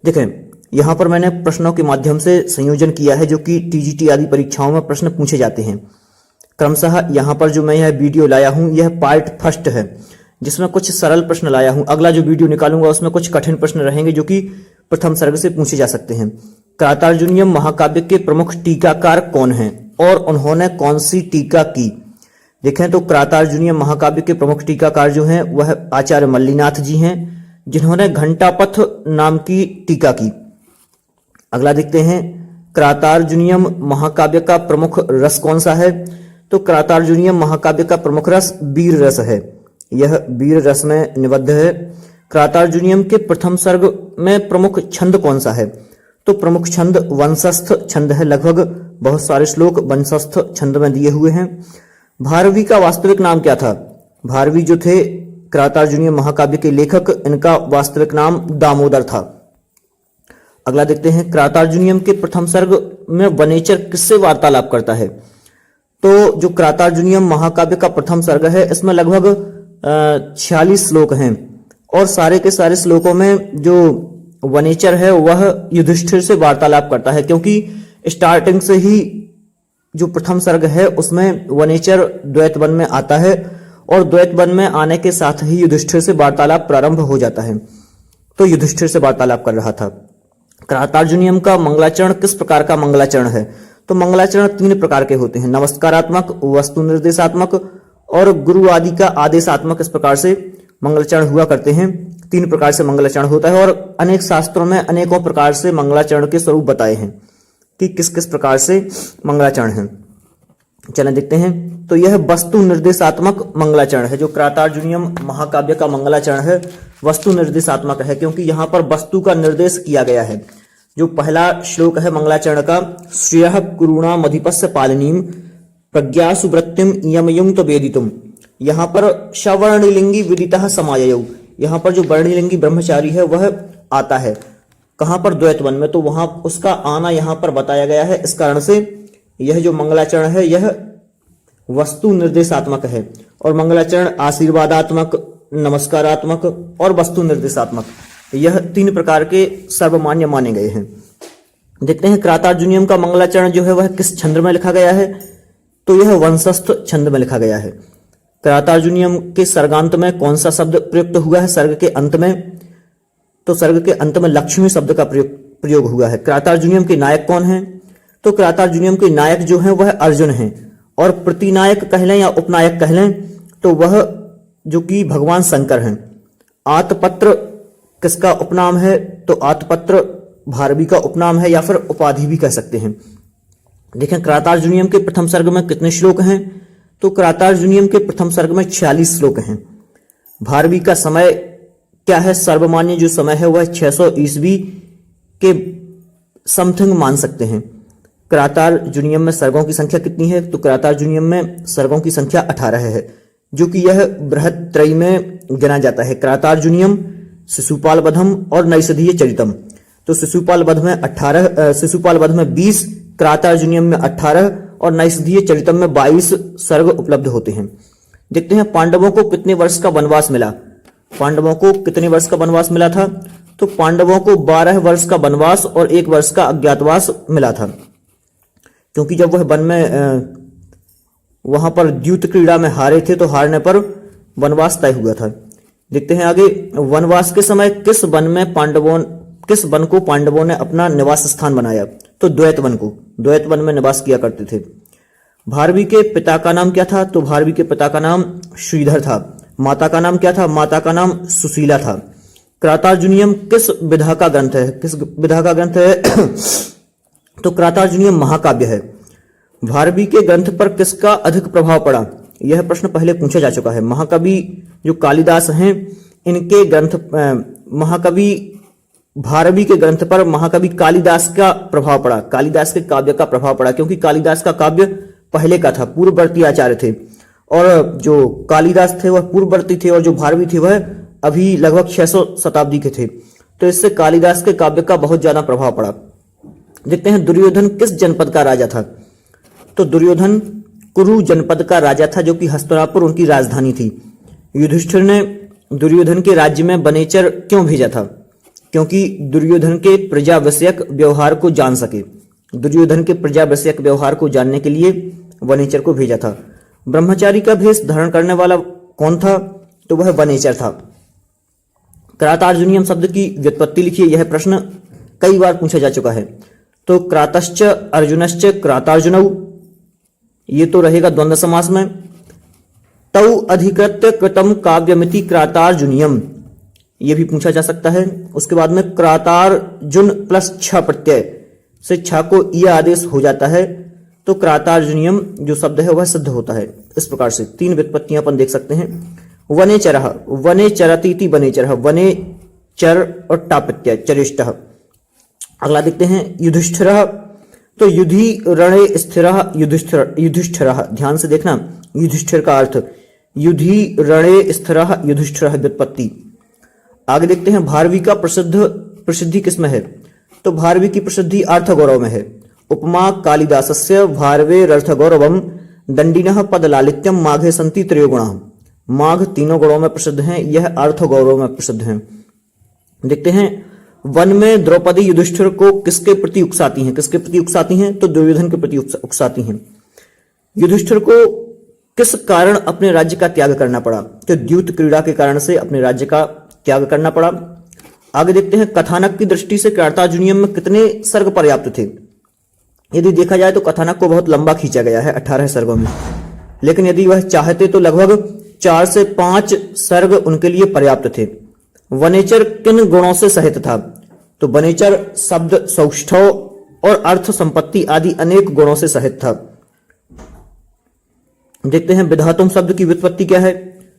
देखें, यहाँ पर मैंने प्रश्नों के माध्यम से संयोजन किया है जो कि टीजीटी आदि परीक्षाओं में प्रश्न पूछे जाते हैं। क्रमशः यहाँ पर जो मैं यह वीडियो लाया हूँ यह पार्ट फर्स्ट है, जिसमें कुछ सरल प्रश्न लाया हूँ। अगला जो वीडियो निकालूंगा उसमें कुछ कठिन प्रश्न रहेंगे जो कि प्रथम सर्ग से पूछे जा सकते हैं। क्रातार्जुनीयम महाकाव्य के प्रमुख टीकाकार कौन हैं और उन्होंने कौन सी टीका की? देखें तो क्रातार्जुनीयम महाकाव्य के प्रमुख टीकाकार जो हैं वह आचार्य मल्लिनाथ जी हैं, जिन्होंने घंटापथ नाम की टीका की। अगला देखते हैं, क्रातार्जुनीयम महाकाव्य का प्रमुख रस कौन सा है? तो क्रातार्जुनीयम महाकाव्य का प्रमुख रस वीर रस है। यह वीर रस में निबद्ध है। क्रातार्जुनीयम के प्रथम सर्ग में प्रमुख छंद कौन सा है? तो प्रमुख छंद वंशस्थ छंद है। लगभग बहुत सारे श्लोक वंशस्थ छंद में दिए हुए हैं। भारवी का वास्तविक नाम क्या था? भारवी जो थे क्रातार्जुनीय महाकाव्य के लेखक, इनका वास्तविक नाम दामोदर था। अगला देखते हैं, क्रातार्जुनीयम के प्रथम सर्ग में वनेचर किससे वार्तालाप करता है? तो जो क्रातार्जुनीयम महाकाव्य का प्रथम सर्ग है इसमें लगभग 46 श्लोक हैं और सारे के सारे श्लोकों में जो वनेचर है वह युधिष्ठिर से वार्तालाप करता है, क्योंकि स्टार्टिंग से ही जो प्रथम सर्ग है उसमें वनेचर द्वैत वन में आता है और द्वैत वन में आने के साथ ही युधिष्ठिर से वार्तालाप प्रारंभ हो जाता है। तो युधिष्ठिर से वार्तालाप कर रहा था। क्रातार्जुनीयम का मंगलाचरण किस प्रकार का मंगलाचरण है? तो मंगलाचरण 3 प्रकार के होते हैं, नमस्कारात्मक, वस्तु निर्देशात्मक और गुरु आदि का आदेशात्मक। इस प्रकार से मंगलाचरण हुआ करते हैं। 3 प्रकार से मंगलाचरण होता है और अनेक शास्त्रों में अनेकों प्रकार से मंगलाचरण के स्वरूप बताए हैं कि किस किस प्रकार से मंगलाचरण है। चलें देखते हैं। तो यह वस्तु निर्देशात्मक मंगलाचरण है। जो क्रातार्जुनीयम महाकाव्य का मंगलाचरण है वस्तु निर्देशात्मक है, क्योंकि यहाँ पर वस्तु का निर्देश किया गया है। जो पहला श्लोक है मंगलाचरण का, श्रेयः कुरूणाम अधिपस्य पालनीम प्रज्ञा सुवृत्तिम यमयुक्त वेदितुम। यहाँ पर सवर्णलिंगी विदितः समाययौ, यहाँ पर जो वर्णिलिंगी ब्रह्मचारी है वह आता है। कहाँ पर? द्वैत वन में। तो वहां उसका आना यहाँ पर बताया गया है। इस कारण से यह जो मंगलाचरण है यह वस्तु निर्देशात्मक है और मंगलाचरण आशीर्वादात्मक, नमस्कारात्मक और वस्तु निर्देशात्मक, यह 3 प्रकार के सर्वमान्य माने गए हैं। देखते हैं क्रातार्जुनीयम का मंगलाचरण जो है वह किस छंद में लिखा गया है? तो यह वंशस्थ छंद में लिखा गया है। क्रातार्जुनीयम के सर्गांत में कौन सा शब्द प्रयुक्त हुआ है? सर्ग के अंत में, तो सर्ग के अंत में लक्ष्मी शब्द का प्रयोग हुआ है। क्रातार्जुनीयम के नायक कौन हैं? तो क्रातार्जुनीयम के नायक जो हैं वह अर्जुन हैं और प्रतिनायक कह लें या उपनायक कह लें तो वह जो कि भगवान शंकर हैं। आतपत्र किसका उपनाम है? तो आतपत्र भारवी का उपनाम है या फिर उपाधि भी कह सकते हैं। देखें क्रातार्जुनीयम के प्रथम सर्ग में कितने श्लोक हैं? तो क्रातार्जुनीयम के प्रथम सर्ग में 46 श्लोक हैं। भारवी का समय क्या है? सर्वमान्य जो समय है वह 600 ईस्वी के समथिंग मान सकते हैं। क्रातार्जुनीयम में सर्गों की संख्या कितनी है? तो क्रातार्जुनीयम में सर्गों की संख्या 18 है, जो कि यह बृहत्त्रयी में गिना जाता है। क्रातार्जुनीयम, शिशुपाल वधम और नैषधीय चरितम। तो शिशुपाल वध में 18, शिशुपाल वध में 20, क्रातार्जुनीयम में 18 और नैषधीय चरितम में 22 सर्ग उपलब्ध होते हैं। देखते हैं पांडवों को कितने वर्ष का वनवास मिला? पांडवों को कितने वर्ष का वनवास मिला था? तो पांडवों को 12 वर्ष का वनवास और 1 वर्ष का अज्ञातवास मिला था, क्योंकि जब वह वन में वहां पर द्यूत क्रीड़ा में हारे थे तो हारने पर वनवास तय हुआ था। देखते हैं आगे, वनवास के समय किस वन को पांडवों ने अपना निवास स्थान बनाया? तो द्वैत वन को, द्वैत वन में निवास किया करते थे। भारवी के पिता का नाम क्या था? तो भारवी के पिता का नाम श्रीधर था। माता का नाम क्या था? माता का नाम सुशीला था। क्रातार्जुनीयम किस विधा का ग्रंथ है? किस विधा का ग्रंथ है? तो क्रातार्जुनीयम महाकाव्य है। भारवी के ग्रंथ पर किसका अधिक प्रभाव पड़ा? यह प्रश्न पहले पूछा जा चुका है। महाकवि जो कालिदास हैं इनके ग्रंथ, महाकवि भारवी के ग्रंथ पर महाकवि कालिदास का प्रभाव पड़ा, कालिदास के काव्य का प्रभाव पड़ा, क्योंकि कालिदास का काव्य पहले का था, पूर्ववर्ती आचार्य थे और जो कालिदास थे वह पूर्ववर्ती थे और जो भारवी थे वह अभी लगभग 600 शताब्दी के थे। तो इससे कालिदास के काव्य का बहुत ज्यादा प्रभाव पड़ा। देखते हैं दुर्योधन किस जनपद का राजा था? तो दुर्योधन कुरु जनपद का राजा था, जो कि हस्तिनापुर उनकी राजधानी थी। युधिष्ठिर ने दुर्योधन के राज्य में वनेचर क्यों भेजा था? क्योंकि दुर्योधन के प्रजा विषयक व्यवहार को जान सके। दुर्योधन के प्रजा विषयक व्यवहार को जानने के लिए वनेचर को भेजा था। ब्रह्मचारी का भेष धारण करने वाला कौन था? तो वह वनेचर था। क्रातार्जुनीयम शब्द की व्युत्पत्ति लिखिए। यह प्रश्न कई बार पूछा जा चुका है। तो क्रातश्च अर्जुनश्च क्रातार्जुनौ, ये तो रहेगा द्वंद्व समास में। तौ अधिकृत्य कृतम काव्यमिति क्रातार्जुनीयम, ये भी पूछा जा सकता है। उसके बाद में क्रातार्जुन प्लस छ प्रत्यय से छ को यह आदेश हो जाता है, तो क्रातार्जुनीयम जो शब्द है वह सिद्ध होता है। इस प्रकार से 3 व्युत्पत्तियां अपन देख सकते हैं। वनेचरः, वनेचरतीति वनेचरः, वनेचर और टा प्रत्यय चरिष्टः। अगला देखते हैं युधिष्ठिरः, तो युधि रणे स्थिरः युधिष्ठिरः, ध्यान से देखना युधिष्ठिर का अर्थ, युधि रणे स्थिरः युधिष्ठिरः व्युत्पत्ति। आगे देखते हैं भारवी का प्रसिद्धि किसमें है? तो भारवी की प्रसिद्धि अर्थगौरव में है। उपमा कालिदासस्य भारवेरर्थ गौरवम दंडिनः पद लालित्यम माघे संति त्रयोगुणः। माघ 3 गुणों में प्रसिद्ध हैं, यह अर्थ गौरव में प्रसिद्ध हैं। देखते हैं वन में द्रौपदी युधिष्ठिर को किसके प्रति उकसाती हैं? किसके प्रति उकसाती हैं? तो दुर्योधन के प्रति उकसाती हैं। युधिष्ठिर को किस कारण अपने राज्य का त्याग करना पड़ा? तो द्यूत क्रीड़ा के कारण से अपने राज्य का त्याग करना पड़ा। आगे देखते हैं कथानक की दृष्टि से क्रातार्जुनीयम में कितने सर्ग पर्याप्त थे? यदि देखा जाए तो कथानक को बहुत लंबा खींचा गया है 18 सर्गों में, लेकिन यदि वह चाहते तो लगभग 4 से 5 सर्ग उनके लिए पर्याप्त थे। वनेचर किन गुणों से सहित था? तो वनेचर शब्द सौष्ठव और अर्थ संपत्ति आदि अनेक गुणों से सहित था। देखते हैं विधातुम शब्द की व्युत्पत्ति क्या है?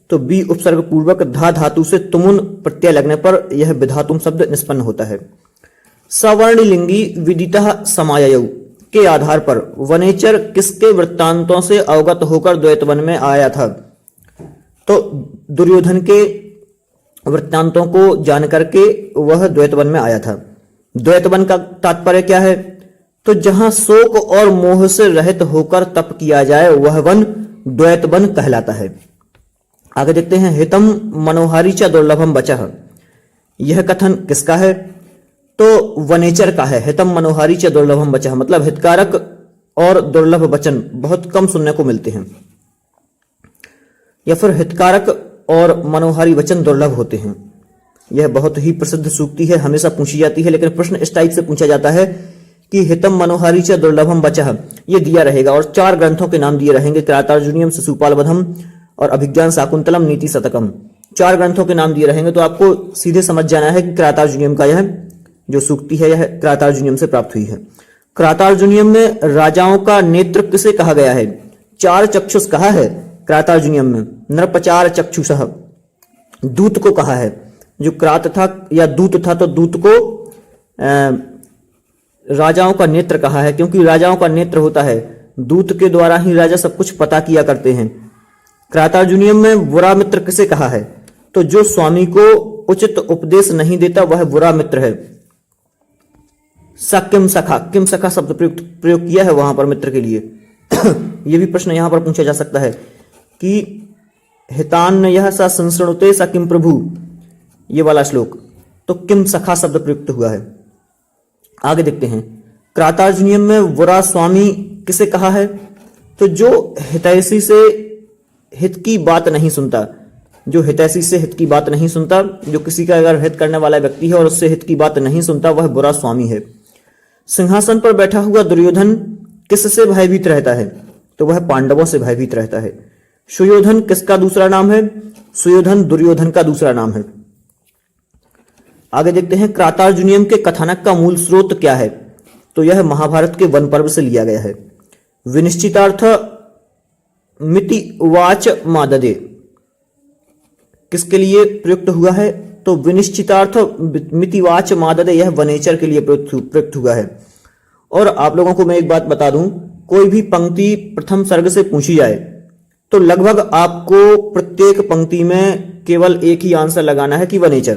तो बी उपसर्ग पूर्वक धा धातु से तुमुन प्रत्यय लगने पर यह विधातुम शब्द निष्पन्न होता है। सवर्णलिंगी विदितः समाययौ के आधार पर वनेचर किसके वृत्तांतों से अवगत होकर द्वैतवन में आया था? तो दुर्योधन के वृत्तांतों को जानकर के वह द्वैतवन में आया था। द्वैतवन का तात्पर्य क्या है? तो जहां शोक और मोह से रहित होकर तप किया जाए वह वन द्वैतवन कहलाता है। आगे देखते हैं हितम मनोहारी च दुर्लभम वचः, यह कथन किसका है? तो वनेचर का है। हितम मनोहारी च दुर्लभम वचः मतलब हितकारक और दुर्लभ वचन बहुत कम सुनने को मिलते हैं, या फिर हितकारक और मनोहारी वचन दुर्लभ होते हैं। यह बहुत ही प्रसिद्ध सूक्ति है, हमेशा पूछी जाती है, लेकिन प्रश्न इस टाइप से पूछा जाता है कि हितम मनोहारी च दुर्लभम वचः, ये दिया रहेगा और 4 ग्रंथों के नाम दिए रहेंगे, क्रातार्जुनीयम, शिशुपालवधम और अभिज्ञान शाकुंतलम, नीति शतकम। 4 ग्रंथों के नाम दिए रहेंगे, तो आपको सीधे समझ जाना है कि क्रातार्जुनीयम का यह जो सूक्ति है यह क्रातार्जुनीयम से प्राप्त हुई है। क्रातार्जुनीयम में राजाओं का नेत्र किसे कहा गया है? 4 चक्षुष कहा है क्रातार्जुनीयम में, नरपचार चक्षुषः। दूत को कहा है, जो क्रात था या दूत था तो दूत को राजाओं का नेत्र कहा है, क्योंकि राजाओं का नेत्र होता है, दूत के द्वारा ही राजा सब कुछ पता किया करते हैं। क्रातार्जुनीयम में बुरा मित्र किसे कहा है? तो जो स्वामी को उचित उपदेश नहीं देता वह बुरा मित्र है। किम सखा, किम सखा शब्द प्रयोग किया है वहां पर मित्र के लिए। यह भी प्रश्न यहां पर पूछा जा सकता है कि हितान्न यह सा संसृणुते सा किम प्रभु, ये वाला श्लोक, तो किम सखा शब्द प्रयुक्त हुआ है। आगे देखते हैं क्रातार्जुनीयम में बुरा स्वामी किसे कहा है? तो जो हितैषी से हित की बात नहीं सुनता, जो हितैषी से हित की बात नहीं सुनता, जो किसी का अगर हित करने वाला व्यक्ति है और उससे हित की बात नहीं सुनता, वह बुरा स्वामी है। सिंहासन पर बैठा हुआ दुर्योधन किससे भयभीत रहता है? तो वह पांडवों से भयभीत रहता है। सुयोधन किसका दूसरा नाम है? सुयोधन दुर्योधन का दूसरा नाम है। आगे देखते हैं क्रातार्जुनीयम के कथानक का मूल स्रोत क्या है? तो यह महाभारत के वन पर्व से लिया गया है। विनिश्चितार्थ मिति वाच माददे किसके लिए प्रयुक्त हुआ है? तो विनिश्चितार्थ मितिवाच माददे यह वनेचर के लिए प्रयुक्त हुआ है। और आप लोगों को मैं एक बात बता दूं, कोई भी पंक्ति प्रथम सर्ग से पूछी जाए तो लगभग आपको प्रत्येक पंक्ति में केवल एक ही आंसर लगाना है कि वनेचर,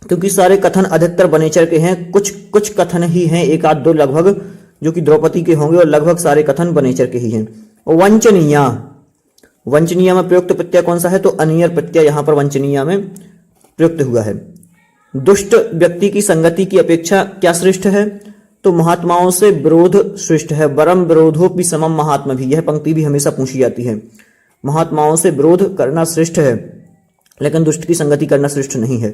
क्योंकि सारे कथन अधिकतर वनेचर के हैं। कुछ कथन ही हैं, 1-2 लगभग जो कि द्रौपदी के होंगे, और लगभग सारे कथन वनेचर के ही हैं। वंचनीया, वंचनीया में प्रयुक्त प्रत्यय कौन सा है? तो अनियर प्रत्यय यहां पर वंचनीया में प्रयुक्त हुआ है। दुष्ट व्यक्ति की संगति की अपेक्षा क्या श्रेष्ठ है? तो महात्माओं से विरोध श्रेष्ठ है। वरम विरोधोपि समम महात्मा भी, यह पंक्ति भी हमेशा पूछी जाती है। महात्माओं से विरोध करना श्रेष्ठ है, लेकिन दुष्ट की संगति करना श्रेष्ठ नहीं है।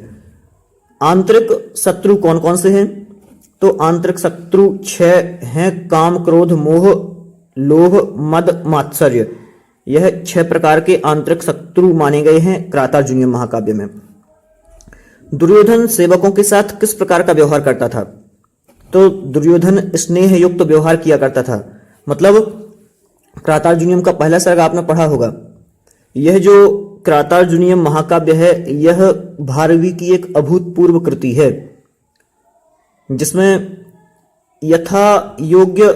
आंतरिक शत्रु कौन कौन से हैं? तो आंतरिक शत्रु 6 हैं। काम, क्रोध, मोह, लोभ, मद, मात्सर्य। यह 6 प्रकार के आंतरिक शत्रु माने गए हैं क्रातार्जुनीय महाकाव्य में। दुर्योधन सेवकों के साथ किस प्रकार का व्यवहार करता था? तो दुर्योधन स्नेह युक्त व्यवहार किया करता था। मतलब क्रातार्जुनीयम का पहला सर्ग आपने पढ़ा होगा। यह जो क्रातार्जुनीयम महाकाव्य है, यह भारवी की एक अभूतपूर्व कृति है, जिसमें यथा योग्य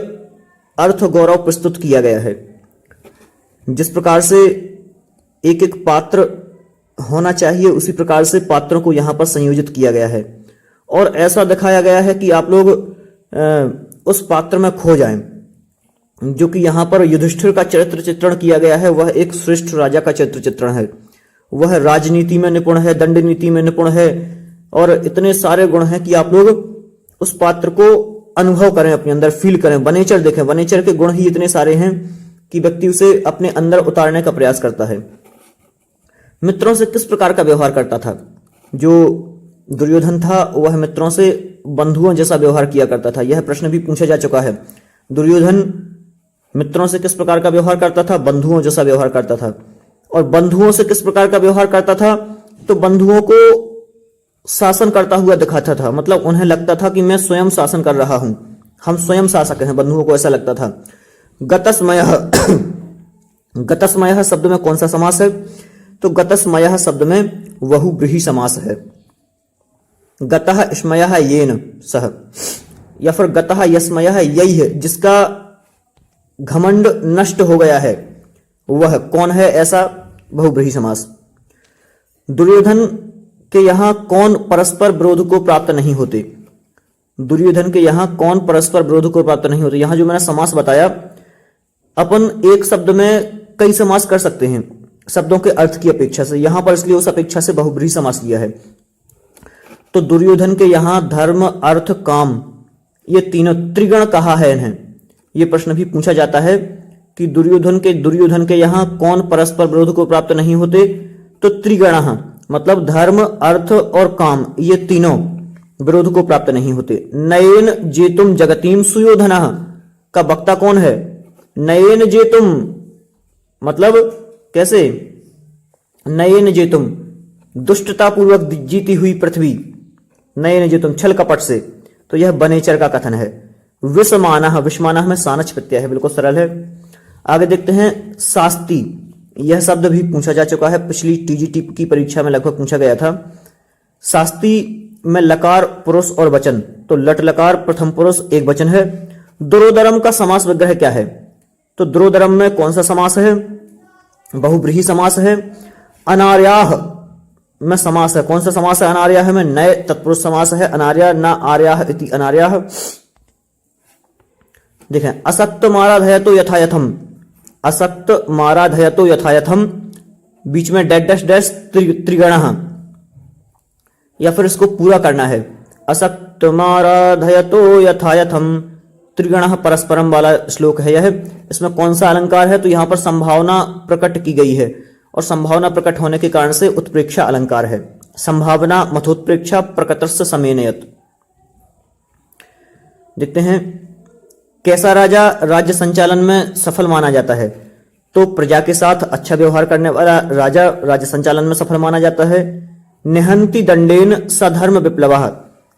अर्थ गौरव प्रस्तुत किया गया है। जिस प्रकार से एक एक पात्र होना चाहिए, उसी प्रकार से पात्रों को यहां पर संयोजित किया गया है, और ऐसा दिखाया गया है कि आप लोग उस पात्र में खो जाएं। जो कि यहां पर युधिष्ठिर का चरित्र चित्रण किया गया है, वह एक श्रेष्ठ राजा का चरित्र चित्रण है। वह राजनीति में निपुण है, दंड नीति में निपुण है, और इतने सारे गुण हैं कि आप लोग उस पात्र को अनुभव करें, अपने अंदर फील करें, वनेचर देखें। वनेचर के गुण ही इतने सारे हैं कि व्यक्ति उसे अपने अंदर उतारने का प्रयास करता है। मित्रों से किस प्रकार का व्यवहार करता था? जो दुर्योधन था वह मित्रों से बंधुओं जैसा व्यवहार किया करता था। यह प्रश्न भी पूछा जा चुका है। दुर्योधन मित्रों से किस प्रकार का व्यवहार करता था? बंधुओं जैसा व्यवहार करता था। और बंधुओं से किस प्रकार का व्यवहार करता था? तो बंधुओं को शासन करता हुआ दिखाता था। मतलब उन्हें लगता था कि मैं स्वयं शासन कर रहा हूं, हम स्वयं शासक हैं। बंधुओं को ऐसा लगता था। गतस्मयः गतस्मयः शब्द में कौन सा समास है? तो गतस्मयः शब्द में बहुव्रीहि समास है। गतः स्मयः येन सह, या फिर गतः यस्मयः यैः, जिसका घमंड नष्ट हो गया है, वह कौन है ऐसा? बहुव्रीहि समास। दुर्योधन के यहां कौन परस्पर विरोध को प्राप्त नहीं होते? दुर्योधन के यहां कौन परस्पर विरोध को प्राप्त नहीं होते? यहां जो मैंने समास बताया, अपन एक शब्द में कई समास कर सकते हैं शब्दों के अर्थ की अपेक्षा से। यहां पर इसलिए उस अपेक्षा से बहुव्रीहि समास लिया है। तो दुर्योधन के यहां धर्म, अर्थ, काम, ये तीनों त्रिगण कहा है इन्हें। ये प्रश्न भी पूछा जाता है कि दुर्योधन के यहां कौन परस्पर विरोध को प्राप्त नहीं होते? तो त्रिगणः, मतलब धर्म, अर्थ और काम, ये तीनों विरोध को प्राप्त नहीं होते। नयेन जेतुम जगतीम सुयोधनः का वक्ता कौन है? नयेन जेतुम मतलब कैसे? नयेन जेतुम, दुष्टता पूर्वक जीती हुई पृथ्वी। नयेन जेतुम, छल कपट से। तो यह वनेचर का कथन है। विषमानः, विषमानः में सानच प्रत्यय है, बिल्कुल सरल है। आगे देखते हैं शास्ति। यह शब्द भी पूछा जा चुका है, पिछली टीजीटी की परीक्षा में लगभग पूछा गया था। शास्ति में लकार पुरुष और वचन, तो लट लकार प्रथम पुरुष एक वचन है। दुरोदरम का समास विग्रह क्या है? तो दुरोदरम में कौन सा समास है? बहुव्रीहि समास है। अनार्याह में समास है, कौन सा समास है? अनार्याह में नए तत्पुरुष समास है। अनार्या न आर्याह इति अनार्याह। देखें, असक्त माराधयतो यथायथम, असक्त माराधयतो यथायथम, बीच में डैश डैश डैश त्रिगणः, या फिर इसको पूरा करना है। असक्त माराधयतो यथायथम त्रिगणः परस्परम वाला श्लोक है यह। इसमें कौन सा अलंकार है? तो यहां पर संभावना प्रकट की गई है, और संभावना प्रकट होने के कारण से उत्प्रेक्षा अलंकार है। संभावना मथोत्प्रेक्षा प्रकटस्य समेनयत। देखते हैं, कैसा राजा राज्य संचालन में सफल माना जाता है? तो प्रजा के साथ अच्छा व्यवहार करने वाला राजा राज्य संचालन में सफल माना जाता है। निहंति दंडेन सधर्म विप्लवः,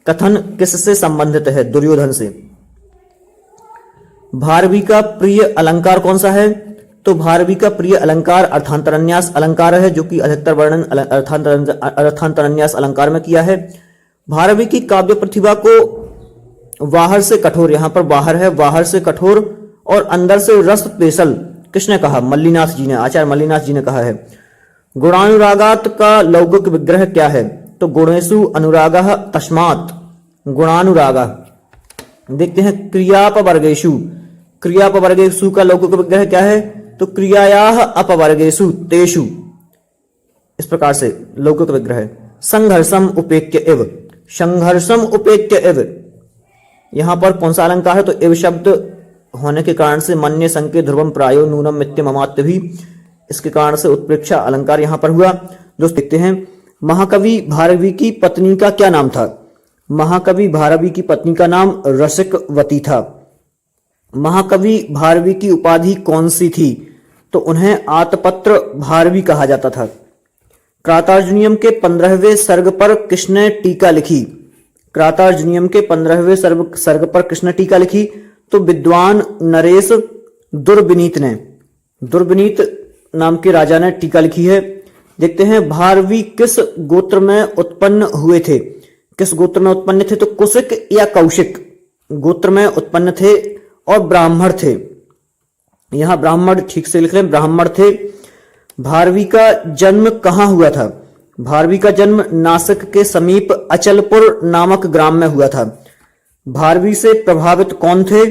कथन किससे संबंधित है? दुर्योधन से। भारवी का प्रिय अलंकार कौन सा है? तो भारवी का प्रिय अलंकार अर्थांतरन्यास अलंकार है, जो कि अधिकतर वर्णन अर्थांतरन्यास अलंकार में किया है। भारवी की काव्य प्रतिभा को बाहर से कठोर, यहां पर बाहर है, बाहर से कठोर और अंदर से रस पेशल किसने कहा? मल्लिनाथ जी ने, आचार्य मल्लिनाथ जी ने कहा है। गुणानुरागात का लौकिक विग्रह क्या है? तो गुणेषु अनुरागः तस्मात् गुणानुरागः। देखते हैं, क्रियापवर्गेषु, क्रियापवर्गेषु का लौकिक विग्रह क्या है? तो क्रियायाः अपवर्गेषु तेषु, इस प्रकार से लौकिक विग्रह है। संघर्षम उपेक्य एव, संघर्षम उपेत्य इव, यहां पर कौन सा अलंकार है? तो इव शब्द होने के कारण से मन्य संके ध्रुवम प्रायो नूनम मित्यम अमात्य भी, इसके कारण से उत्प्रेक्षा अलंकार यहां पर हुआ। दोस्त देखते हैं, महाकवि भारवी की पत्नी का क्या नाम था? महाकवि भारवी की पत्नी का नाम रसिकवती था। महाकवि भारवी की उपाधि कौन सी थी? तो उन्हें आतपत्र भारवी कहा जाता था। क्रातार्जुनीयम के 15वें सर्ग पर किसने टीका लिखी? क्रातार्जुनीयम के 15वें सर्ग पर किसने टीका लिखी? तो विद्वान नरेश दुर्विनीत ने, दुर्विनीत नाम के राजा ने टीका लिखी है। देखते हैं, भारवी किस गोत्र में उत्पन्न हुए थे? किस गोत्र में उत्पन्न थे? तो कुशिक या कौशिक गोत्र में उत्पन्न थे और ब्राह्मण थे। यहां ब्राह्मण ठीक से लिख रहे हैं, ब्राह्मण थे। भारवी का जन्म कहां हुआ था? भारवी का जन्म नासिक के समीप अचलपुर नामक ग्राम में हुआ था। भारवी से प्रभावित कौन थे?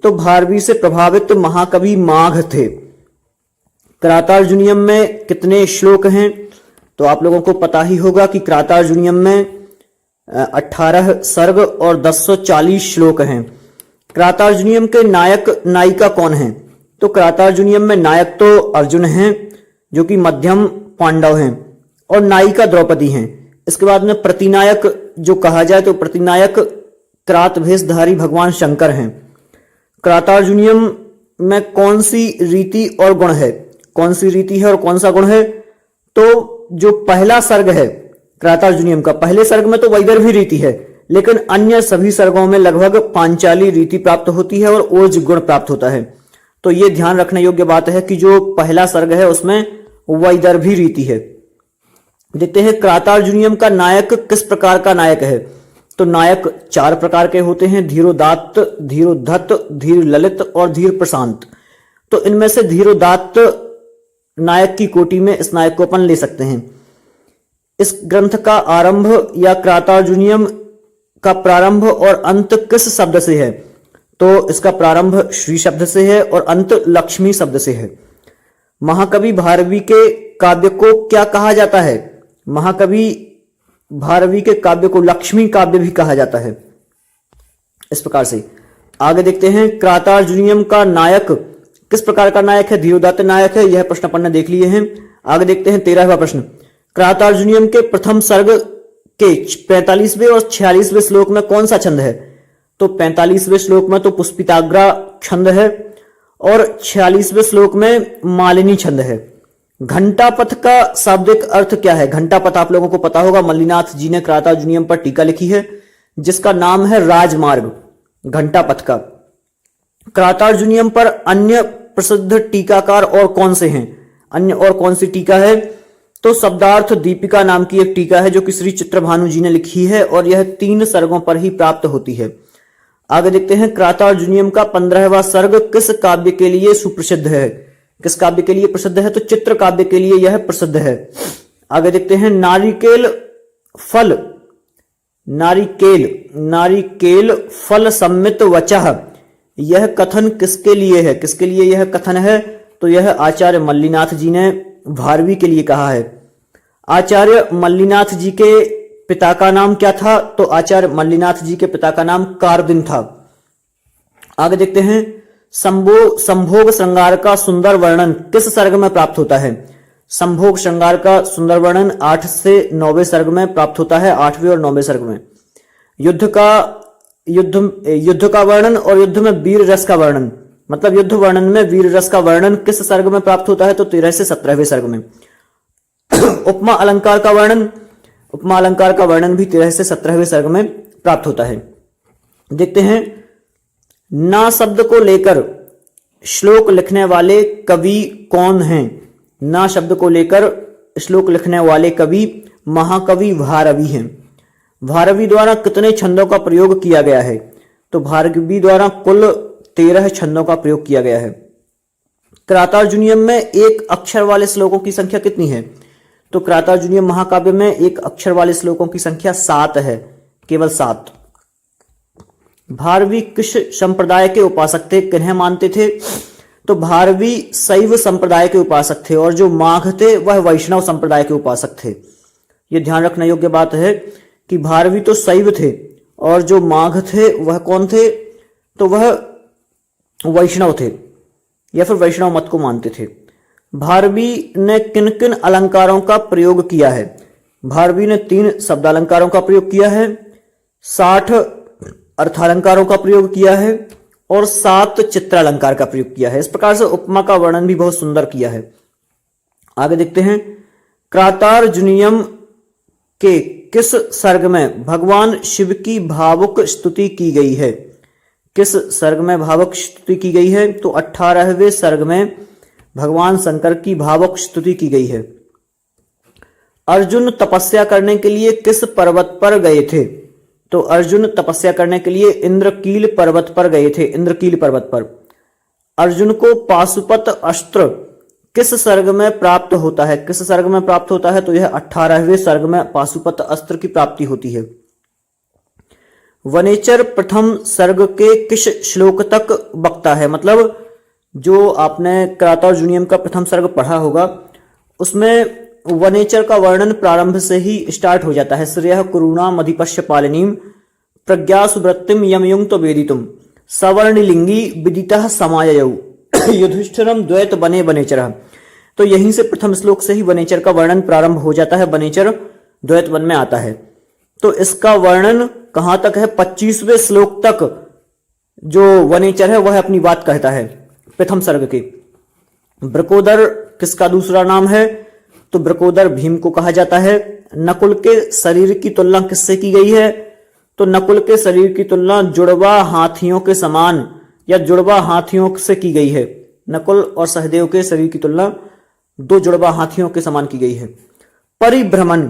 तो भारवी से प्रभावित महाकवि माघ थे। क्रातार्जुनीयम में कितने श्लोक हैं? तो आप लोगों को पता ही होगा कि क्रातार्जुनीयम में 18 सर्ग और 1040 श्लोक हैं। क्रातार्जुनीयम के नायक नायिका कौन है? तो क्रातार्जुनीयम में नायक तो अर्जुन हैं जो कि मध्यम पांडव हैं, और नायिका द्रौपदी हैं। इसके बाद में प्रतिनायक जो कहा जाए तो प्रतिनायक क्रातभेषधारी भगवान शंकर हैं। क्रातार्जुनीयम में कौन सी रीति और गुण है? कौन सी रीति है और कौन सा गुण है? तो जो पहला सर्ग है क्रातार्जुनीयम का, पहले सर्ग में तो वैदर्भी रीति है, लेकिन अन्य सभी सर्गों में लगभग पांचाली रीति प्राप्त होती है और ओज गुण प्राप्त होता है। तो यह ध्यान रखने योग्य बात है कि जो पहला सर्ग है उसमें वैदर्भी रीति है। देखते हैं, क्रातार्जुनीयम का नायक किस प्रकार का नायक है? तो नायक 4 प्रकार के होते हैं, धीरोदात्त, धीरोद्धत, धीर ललित और धीर प्रशांत। तो इनमें से धीरोदात्त नायक की कोटि में इस नायक को अपन ले सकते हैं। इस ग्रंथ का आरंभ या क्रातार्जुनीयम का प्रारंभ और अंत किस शब्द से है? तो इसका प्रारंभ श्री शब्द से है और अंत लक्ष्मी शब्द से है। महाकवि भारवी के काव्य को क्या कहा जाता है? महाकवि भारवी के काव्य को लक्ष्मी काव्य भी कहा जाता है। इस प्रकार से आगे देखते हैं, क्रातार्जुनीयम का नायक किस प्रकार का नायक है? धीरोदात्त नायक है। यह प्रश्न अपन ने देख लिए हैं। आगे देखते हैं 13वां प्रश्न, क्रातार्जुनीयम के प्रथम सर्ग के 45वें और 46वें श्लोक में कौन सा छंद है? तो 45वें श्लोक में तो पुष्पिताग्रा छंद है और 46वें श्लोक में मालिनी छंद है। घंटापथ का शाब्दिक अर्थ क्या है? घंटापथ आप लोगों को पता होगा, मल्लिनाथ जी ने क्रातार्जुनीयम पर टीका लिखी है जिसका नाम है राजमार्ग, घंटापथ का। क्रातार्जुनीयम पर अन्य प्रसिद्ध टीकाकार और कौन से हैं? अन्य और कौन सी टीका है? तो शब्दार्थ दीपिका नाम की एक टीका है जो कि श्री चित्रभानु जी ने लिखी है और यह 3 सर्गों पर ही प्राप्त होती है। आगे देखते हैं, क्रातार्जुनीयम का 15वां सर्ग किस काव्य के लिए सुप्रसिद्ध है? किस काव्य के लिए प्रसिद्ध है? तो चित्र काव्य के लिए यह प्रसिद्ध है। आगे देखते हैं, नारिकेल फल सम्मित वचः, यह कथन किसके लिए है? किसके लिए यह कथन है? तो यह आचार्य मल्लिनाथ जी ने भारवी के लिए कहा है। आचार्य मल्लिनाथ जी के पिता का नाम क्या था? तो आचार्य मल्लिनाथ जी के पिता का नाम कारदिन था। आगे देखते हैं, संभोग श्रृंगार का सुंदर वर्णन किस सर्ग में प्राप्त होता है? संभोग श्रृंगार का सुंदर वर्णन 8 से 9वें सर्ग में प्राप्त होता है, 8वें और 9वें सर्ग में। युद्ध का वर्णन और युद्ध में वीर रस का वर्णन, मतलब युद्ध वर्णन में वीर रस का वर्णन किस सर्ग में प्राप्त होता है? तो 13 से 17वें सर्ग में। उपमा अलंकार का वर्णन भी 13 से 17वें सर्ग में प्राप्त होता है। देखते हैं, ना शब्द को लेकर श्लोक लिखने वाले कवि कौन हैं? ना शब्द को लेकर श्लोक लिखने वाले कवि महाकवि भारवी हैं। भारवी द्वारा कितने छंदों का प्रयोग किया गया है? तो भारवी द्वारा कुल 13 छंदों का प्रयोग किया गया है। क्रातार्जुनीयम में एक अक्षर वाले श्लोकों की संख्या कितनी है? तो क्रातार्जुनीयम महाकाव्य में एक अक्षर वाले श्लोकों की संख्या 7 है, केवल 7। भारवी किस संप्रदाय के उपासक थे? किन्हें मानते थे? तो भारवी शैव संप्रदाय के उपासक थे और जो माघ थे वह वैष्णव संप्रदाय के उपासक थे। यह ध्यान रखने योग्य बात है कि भारवी तो शैव थे और जो माघ थे वह कौन थे, तो वह वैष्णव थे या फिर वैष्णव मत को मानते थे। भारवी ने किन किन अलंकारों का प्रयोग किया है? भारवी ने 3 शब्दालंकारों का प्रयोग किया है, 60 अर्थालंकारों का प्रयोग किया है और 7 चित्रालंकार का प्रयोग किया है। इस प्रकार से उपमा का वर्णन भी बहुत सुंदर किया है। आगे देखते हैं, क्रातार्जुनीयम के किस सर्ग में भगवान शिव की भावुक स्तुति की गई है? किस सर्ग में भावुक स्तुति की गई है? तो 18वें सर्ग में भगवान शंकर की भावुक स्तुति की गई है। अर्जुन तपस्या करने के लिए किस पर्वत पर गए थे? तो अर्जुन तपस्या करने के लिए इंद्रकील पर्वत पर गए थे, इंद्रकील पर्वत पर। अर्जुन को पाशुपत अस्त्र किस सर्ग में प्राप्त होता है? किस सर्ग में प्राप्त होता है? तो यह 18वें सर्ग में पाशुपत अस्त्र की प्राप्ति होती है। वनेचर प्रथम सर्ग के किस श्लोक तक बकता है? मतलब जो आपने क्रातार्जुनीयम का प्रथम सर्ग पढ़ा होगा उसमें वनेचर का वर्णन प्रारंभ से ही स्टार्ट हो जाता है। श्रेयः कुरुणा मधिपश्य पालिनीम प्रज्ञा सुवृत्तिम यमयुंक्त वेदितुम सवर्णलिंगी विदितः समाययौ युधिष्ठिरम द्वैत बने वनेचरः। तो यहीं से प्रथम श्लोक से ही वनेचर का वर्णन प्रारंभ हो जाता है, वनेचर द्वैत वन में आता है। तो इसका वर्णन कहां तक है? 25वें श्लोक तक जो वनेचर है वह अपनी बात कहता है प्रथम सर्ग के। ब्रकोदर किसका दूसरा नाम है? तो ब्रकोदर भीम को कहा जाता है। नकुल के शरीर की तुलना किससे की गई है? तो नकुल के शरीर की तुलना जुड़वा हाथियों के समान या जुड़वा हाथियों से की गई है। नकुल और सहदेव के शरीर की तुलना 2 जुड़वा हाथियों के समान की गई है। परिभ्रमण,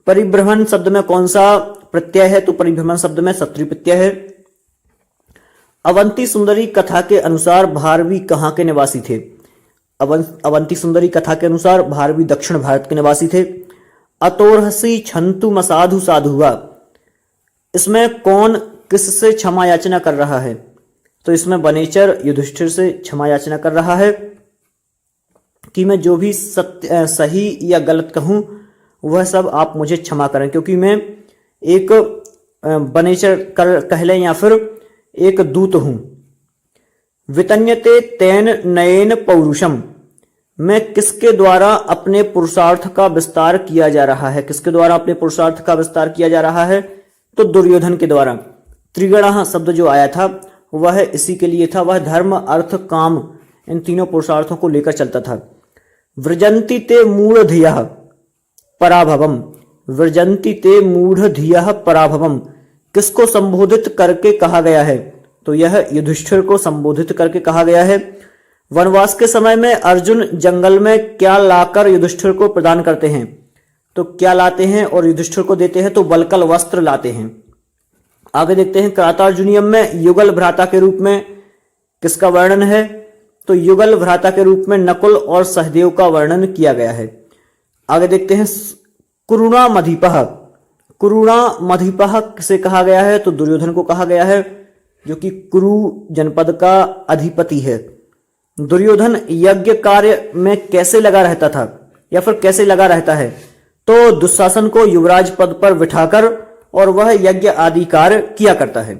परिभ्रमण शब्द में कौन सा प्रत्यय है? तो परिभ्रमण शब्द में सत्री प्रत्यय है। अवंती सुंदरी कथा के अनुसार भारवी कहाँ के निवासी थे? अवंती सुंदरी कथा के अनुसार भारवी दक्षिण भारत के निवासी थे। अतोरहसी छंतु मसाधु साधुआ, इसमें कौन किससे क्षमा याचना कर रहा है? तो इसमें वनेचर युधिष्ठिर से क्षमा याचना कर रहा है कि मैं जो भी सही या गलत कहूं वह सब आप मुझे क्षमा करें, क्योंकि मैं एक वनेचर कह लें या फिर एक दूत हूं। वितन्यते तेन नयन पौरुषम, मैं किसके द्वारा अपने पुरुषार्थ का विस्तार किया जा रहा है? किसके द्वारा अपने पुरुषार्थ का विस्तार किया जा रहा है? तो दुर्योधन के द्वारा। त्रिगणः शब्द जो आया था वह इसी के लिए था, वह धर्म अर्थ काम इन तीनों पुरुषार्थों को लेकर चलता था। व्रजंती ते मूढ़धियः पराभवम, व्रजंती ते मूढ़धियः पराभवम किसको संबोधित करके कहा गया है? तो यह युधिष्ठिर को संबोधित करके कहा गया है। वनवास के समय में अर्जुन जंगल में क्या लाकर युधिष्ठिर को प्रदान करते हैं? तो क्या लाते हैं और युधिष्ठिर को देते हैं? तो वल्कल वस्त्र लाते हैं। आगे देखते हैं, क्रातार्जुनीयम में युगल भ्राता के रूप में किसका वर्णन है? तो युगल भ्राता के रूप में नकुल और सहदेव का वर्णन किया गया है। आगे देखते हैं, कुरुणा मधिपः, कुरुणा मधिपः किसे कहा गया है? तो दुर्योधन को कहा गया है, जो कि कुरु जनपद का अधिपति है। दुर्योधन यज्ञ कार्य में कैसे लगा रहता था या फिर कैसे लगा रहता है? तो दुशासन को युवराज पद पर बिठाकर और वह यज्ञ आदि कार्य किया करता है।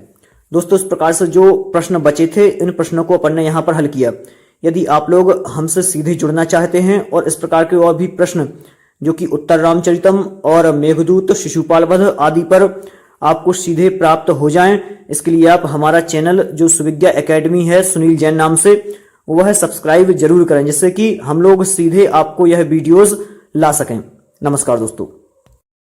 दोस्तों, इस प्रकार से जो प्रश्न बचे थे इन प्रश्नों को अपन ने यहाँ पर हल किया। यदि आप लोग हमसे सीधे जुड़ना चाहते हैं और इस प्रकार के और भी प्रश्न जो कि उत्तर रामचरितम और मेघदूत शिशुपाल वध आदि पर आपको सीधे प्राप्त हो जाएं, इसके लिए आप हमारा चैनल जो सुविज्ञा एकेडमी है सुनील जैन नाम से, वह सब्सक्राइब जरूर करें, जिससे कि हम लोग सीधे आपको यह वीडियोस ला सकें। नमस्कार दोस्तों।